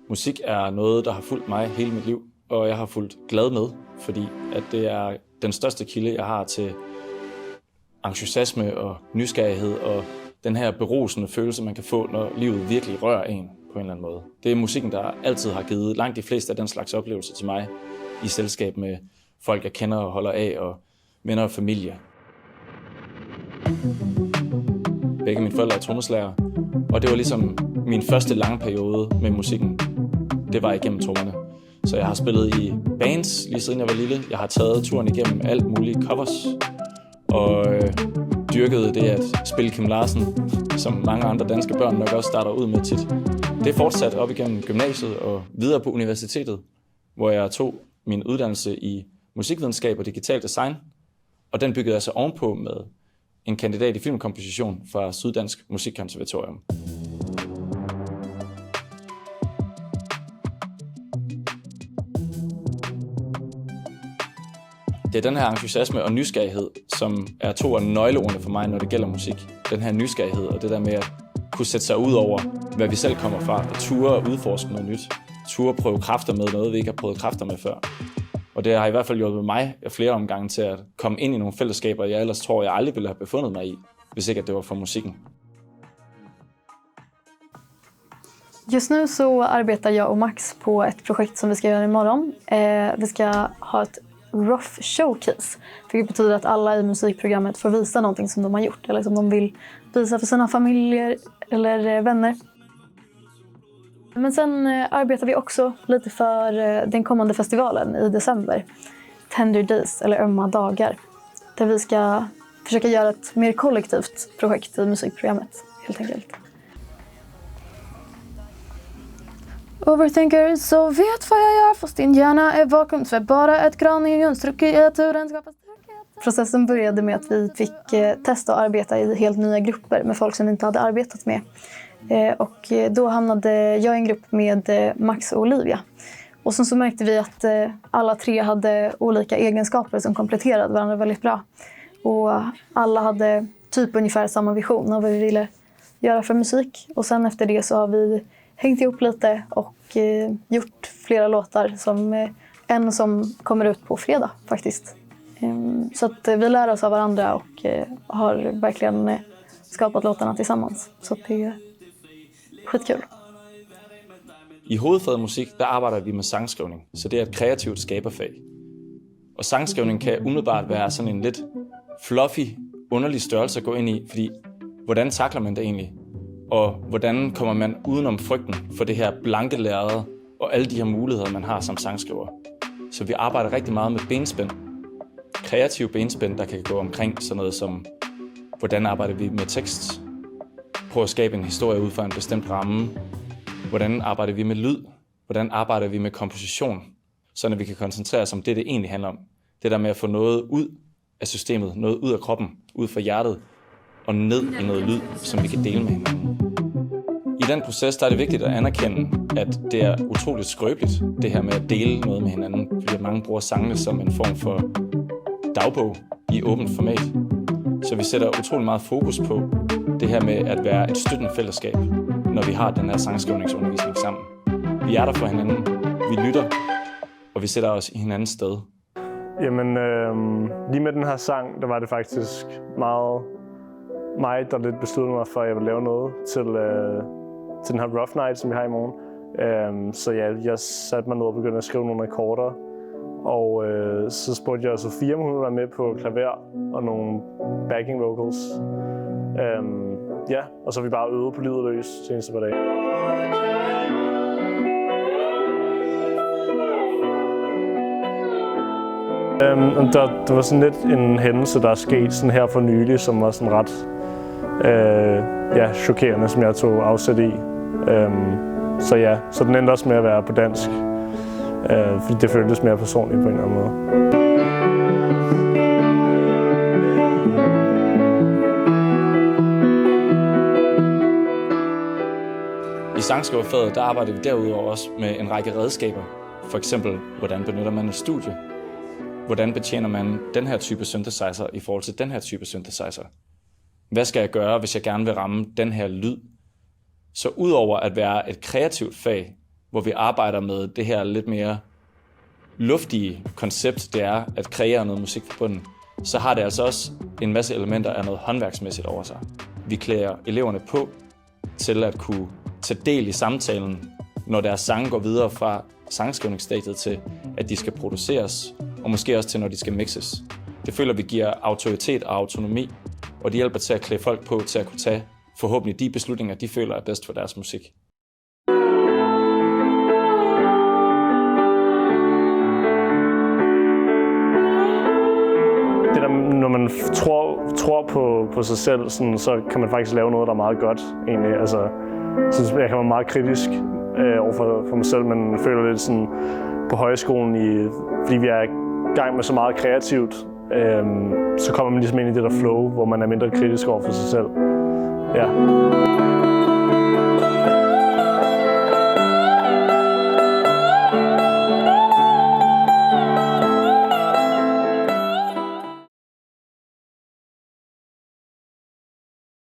Musik er noget, der har fulgt mig hele mit liv, og jeg har fulgt glad med, fordi at det er den største kilde, jeg har til entusiasme og nysgerrighed og den her berusende følelse, man kan få, når livet virkelig rører en på en eller anden måde. Det er musikken, der altid har givet langt de fleste af den slags oplevelser til mig i selskab med folk, jeg kender og holder af, og venner og familie. Begge mine forældre er trommeslagere, og det var ligesom min første lange periode med musikken. Det var igennem trommerne. Så jeg har spillet i bands lige siden jeg var lille. Jeg har taget turen igennem alt muligt covers, og dyrkede det at spille Kim Larsen, som mange andre danske børn nok også starter ud med tit. Det er fortsat op igennem gymnasiet og videre på universitetet, hvor jeg tog min uddannelse i musikvidenskab og digital design, og den byggede jeg så ovenpå med en kandidat i filmkomposition fra Syddansk Musikkonservatorium. Det er den her entusiasme og nysgerrighed, som er to af nøgleordene for mig, når det gælder musik. Den her nysgerrighed og det der med at kunne sætte sig ud over, hvad vi selv kommer fra, og ture og udforske noget nyt. Ture og prøve kræfter med noget, vi ikke har prøvet kræfter med før. Og det har i hvert fald hjulpet mig flere omgange til at komme ind i nogle fællesskaber, jeg ellers tror, jeg aldrig ville have befundet mig i, hvis ikke at det var for musikken. Just nu så arbetar jag och Max på ett projekt som vi ska göra imorgon. Vi ska ha ett Rough Showcase, vilket betyder att alla i musikprogrammet får visa någonting som de har gjort eller som de vill visa för sina familjer eller vänner. Men sen arbetar vi också lite för den kommande festivalen i december, Tender Days eller Ömma dagar, där vi ska försöka göra ett mer kollektivt projekt i musikprogrammet helt enkelt. Overthinker, så vet vad jag gör fast din hjärna är vakuum. Så är bara ett graniumstruck i att turen skapar starkhet. Processen började med att vi fick testa att arbeta i helt nya grupper med folk som vi inte hade arbetat med. Och då hamnade jag i en grupp med Max och Olivia. Och sen så märkte vi att alla tre hade olika egenskaper som kompletterade varandra väldigt bra. Och alla hade typ ungefär samma vision av vad vi ville göra för musik. Och sen efter det så har vi hängt ihop lite och gjort flera låtar, som en som kommer ut på fredag faktiskt. Så att vi lär oss av varandra och har verkligen skapat låtarna tillsammans. Så att det är skitkul. I hovedfaget musik, der arbejder vi med sangskrivning, så det er et kreativt skaberfag. Og sangskrivning kan umiddelbart være sådan en lidt fluffy, underlig størrelse at gå ind i, fordi hvordan takler man det egentlig? Og hvordan kommer man udenom frygten for det her blanke lærred og alle de her muligheder, man har som sangskriver. Så vi arbejder rigtig meget med benspænd. Kreative benspænd, der kan gå omkring sådan noget som, hvordan arbejder vi med tekst? Prøv at skabe en historie ud fra en bestemt ramme. Hvordan arbejder vi med lyd? Hvordan arbejder vi med komposition? Så vi kan koncentrere os om det egentlig handler om. Det der med at få noget ud af systemet, noget ud af kroppen, ud fra hjertet, og ned i noget lyd, som vi kan dele med hinanden. I den proces, der er det vigtigt at anerkende, at det er utroligt skrøbeligt, det her med at dele noget med hinanden, fordi mange bruger sangene som en form for dagbog i åbent format. Så vi sætter utrolig meget fokus på det her med at være et støttende fællesskab, når vi har den her sangskrivningsundervisning sammen. Vi er der for hinanden, vi lytter, og vi sætter os i hinandens sted. Jamen, lige med den her sang, der var det faktisk meget mig, der lidt besluttede mig for, at jeg ville lave noget til den her Rough Night, som vi har i morgen. Så ja, jeg satte mig ned og begyndte at skrive nogle akkorder. Og så spurgte jeg Sofia, om hun ville være med på klaver og nogle backing vocals. Ja, og så har vi bare øvet på livet løs seneste par dage. Der var sådan lidt en hændelse, der er sket sådan her for nylig, som var sådan ret chokerende, som jeg tog afsæt i. Så ja, så den endte også med at være på dansk, fordi det føltes mere personligt på en eller anden måde. I sangskriverfaget, der arbejder vi derudover også med en række redskaber. For eksempel, hvordan benytter man et studie? Hvordan betjener man den her type synthesizer i forhold til den her type synthesizer? Hvad skal jeg gøre, hvis jeg gerne vil ramme den her lyd? Så udover at være et kreativt fag, hvor vi arbejder med det her lidt mere luftige koncept, det er at kreere noget musik fra bunden, så har det altså også en masse elementer af noget håndværksmæssigt over sig. Vi klæder eleverne på til at kunne tage del i samtalen, når deres sange går videre fra sangskrivningsstadiet til, at de skal produceres, og måske også til, når de skal mixes. Det føler vi giver autoritet og autonomi, og det hjælper til at klæde folk på til at kunne tage forhåbentlig de beslutninger, de føler er bedst for deres musik. Det der, når man tror på sig selv, sådan, så kan man faktisk lave noget, der er meget godt. Egentlig. Altså, så jeg kan være meget kritisk over for mig selv, men føler lidt sådan på højskolen, fordi vi er i gang med så meget kreativt, så kommer man ligesom ind i det der flow, hvor man er mindre kritisk over for sig selv. Ja.